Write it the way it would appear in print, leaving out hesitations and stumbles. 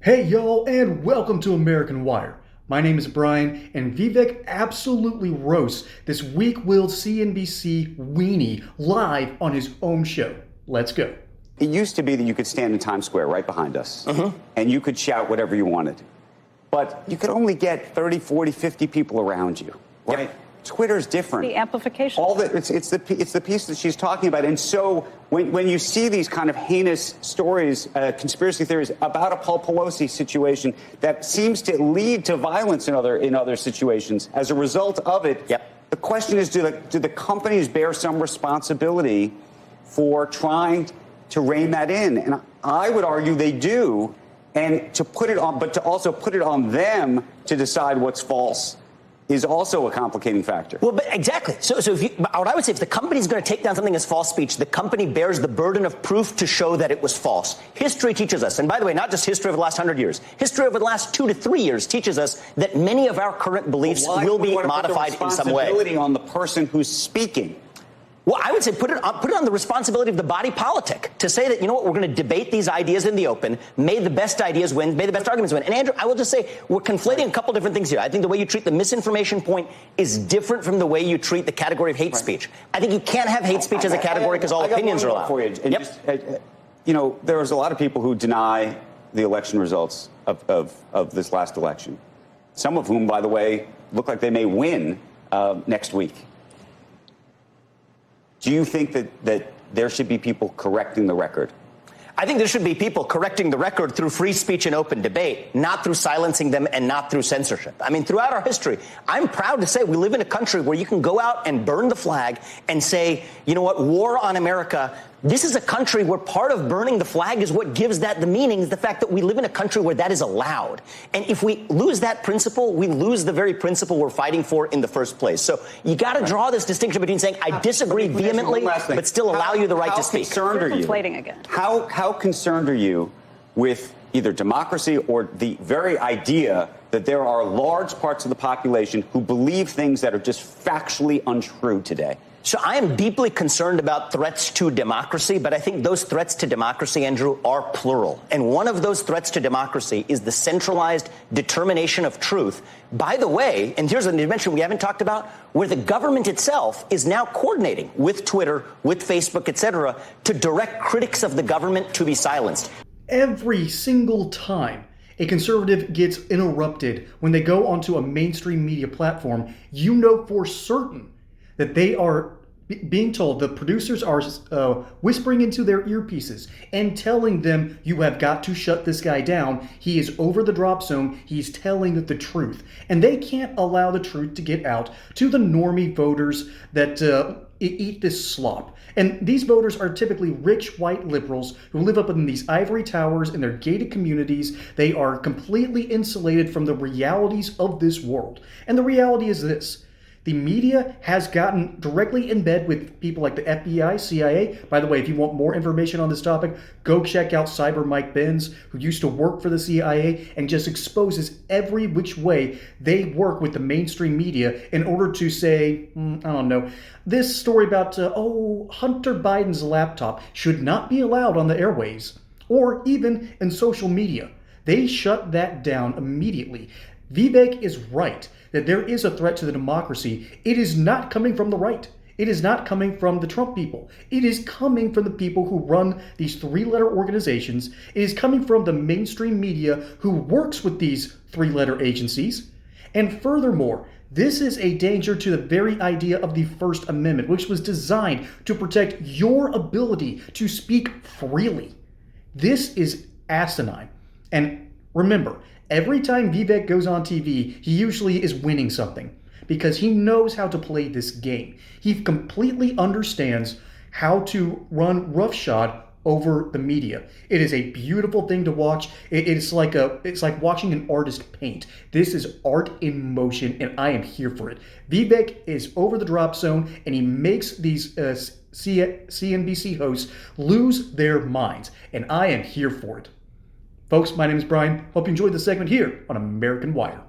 Hey y'all, and welcome to American Wire. My name is Brian, and Vivek absolutely roasts this weak-willed CNBC weenie live on his own show. Let's go. It used to be that you could stand in Times Square right behind us, and you could shout whatever you wanted. But you could only get 30, 40, 50 people around you, right? Yep. Twitter's different. The amplification. It's the piece that she's talking about. And so when you see these kind of heinous stories, conspiracy theories about a Paul Pelosi situation that seems to lead to violence in other situations as a result of it, the question is, do the companies bear some responsibility for trying to rein that in? And I would argue they do, and to put it on, but to also put it on them to decide what's false is also a complicating factor. Well, but exactly. So what I would say, if the company is going to take down something as false speech, the company bears the burden of proof to show that it was false. History teaches us, and by the way, not just history over the last 100 years, history over the last 2 to 3 years teaches us that many of our current beliefs will be modified in some way. Responsibility on the person who's speaking. Well, I would say put it on the responsibility of the body politic to say that, you know what, we're going to debate these ideas in the open, may the best ideas win, may the best arguments win. And Andrew, I will just say we're conflating a couple different things here. I think the way you treat the misinformation point is different from the way you treat the category of hate speech. I think you can't have hate speech as a category because all opinions are allowed. For you. There was a lot of people who deny the election results of this last election, some of whom, by the way, look like they may win next week. Do you think that there should be people correcting the record? I think there should be people correcting the record through free speech and open debate, not through silencing them and not through censorship. I mean, throughout our history, I'm proud to say we live in a country where you can go out and burn the flag and say, you know what, war on America. This is a country where part of burning the flag is what gives that the meaning, is the fact that we live in a country where that is allowed. And if we lose that principle, we lose the very principle we're fighting for in the first place. So you got to draw this distinction between saying, I disagree vehemently, but still allow you the right to speak. How concerned are you? Conflating again. How concerned are you with either democracy or the very idea that there are large parts of the population who believe things that are just factually untrue today? So I am deeply concerned about threats to democracy, but I think those threats to democracy, Andrew, are plural. And one of those threats to democracy is the centralized determination of truth. By the way, and here's a dimension we haven't talked about, where the government itself is now coordinating with Twitter, with Facebook, et cetera, to direct critics of the government to be silenced. Every single time a conservative gets interrupted when they go onto a mainstream media platform, you know for certain that they are being told, the producers are whispering into their earpieces and telling them, you have got to shut this guy down. He is over the drop zone. He's telling the truth. And they can't allow the truth to get out to the normie voters that eat this slop. And these voters are typically rich white liberals who live up in these ivory towers in their gated communities. They are completely insulated from the realities of this world. And the reality is this. The media has gotten directly in bed with people like the FBI, CIA. By the way, if you want more information on this topic, go check out Cyber Mike Benz, who used to work for the CIA and just exposes every which way they work with the mainstream media in order to say, I don't know, this story about, Hunter Biden's laptop should not be allowed on the airwaves or even in social media. They shut that down immediately. Vivek is right that there is a threat to the democracy. It is not coming from the right. It is not coming from the Trump people. It is coming from the people who run these three-letter organizations. It is coming from the mainstream media who works with these three-letter agencies. And furthermore, this is a danger to the very idea of the First Amendment, which was designed to protect your ability to speak freely. This is asinine. And remember, every time Vivek goes on TV, he usually is winning something because he knows how to play this game. He completely understands how to run roughshod over the media. It is a beautiful thing to watch. It's like watching an artist paint. This is art in motion, and I am here for it. Vivek is over the drop zone, and he makes these CNBC hosts lose their minds, and I am here for it. Folks, my name is Brian. Hope you enjoyed the segment here on American Wire.